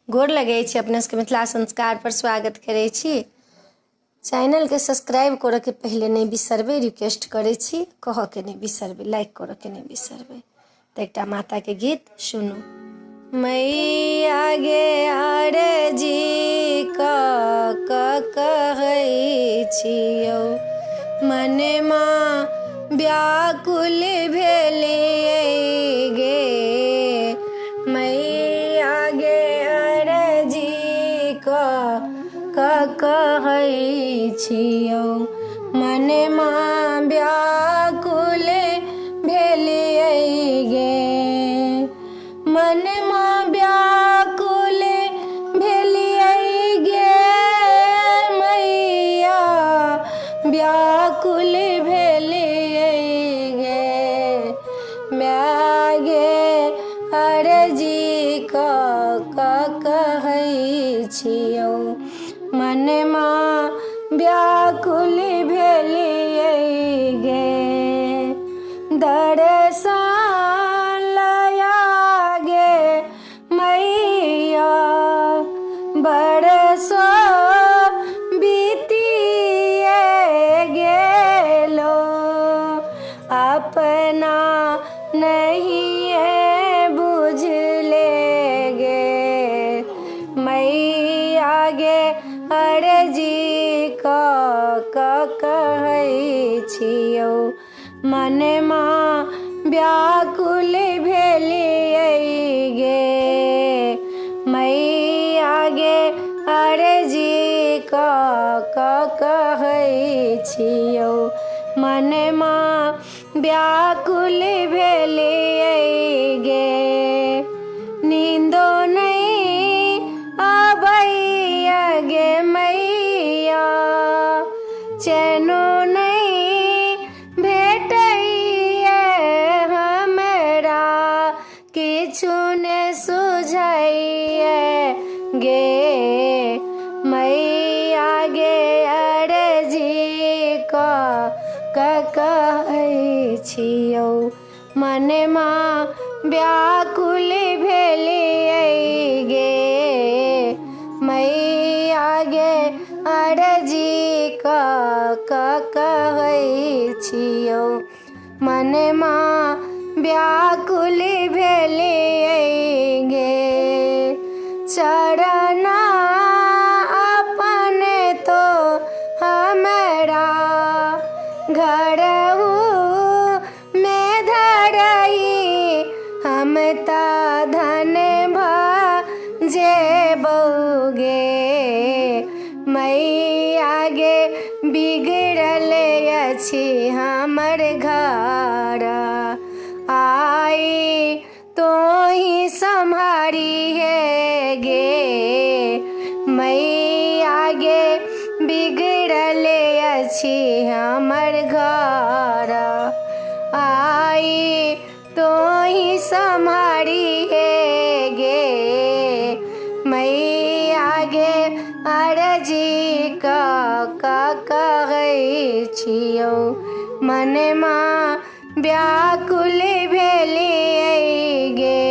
गोर लगै छी, अपने सबके मिथिला संस्कार पर स्वागत करै छी। चैनल के सब्सक्राइब करऽ के पहले नहीं बिसरबै, रिक्वेस्ट करै छी, कहऽ के नहीं बिसरबै, लाइक करऽ के नहीं बिसरबै। तो एकटा माता के गीत सुनू। मैया गे आरजी कहै छियौ, मनमा व्याकुल भेलियै गे। मैया गे आरजी कहै छियौ, मनमा व्याकुल भेलियै गे। मनमा व्याकुल भेलियै गे, मैया व्याकुल भेलियै गे। माय गे आरजी कहै छियौ, मनमा व्याकुल भेलियै गे। दर्शन लया गे मैया, बरसो बीतिए गेलो, अपना नहीं बुझले गे। मैया गे आरजी कहै छियौ, मनमा व्याकुल भेलियै गे। मैया गे आरजी कहै छियौ, मनमा व्याकुल भेलियै गे। नींदो नहीं आबैया गे मैया, चैनो नहीं भेटैया हमरा, किछु ने सुझैया गे। मैया गे आरजी कहै छियौ, मनमा व्याकुल भेलियै गे। मैया गे आरजी कहै छियौ, मनमा व्याकुल भेलियै गे। चरणा अपने तो हमरा घरहु में धरही, हम ता धन जेबौ गे। मैया गे बिगड़ल अछि हमर घर, आई तो ही सम्हारी है गे। मैया गे बिगड़ल अछि हमर घर, आई तो ही सम्हारी है गे। मैया गे आरजी कहै छियौ, मनमा व्याकुल भेलियै गे।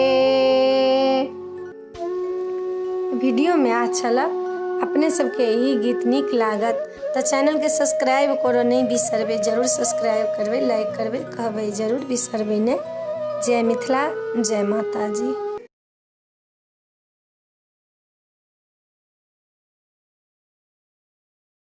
वीडियो में अच्छा लग अपने सबके यही गीत नीक लागत तो चैनल के सब्सक्राइब करो नहीं बिसरबै, जरूर सब्सक्राइब करबै, लाइक करबै, कहबै जरूर बिसरबै नहीं। जय मिथिला, जय माता जी।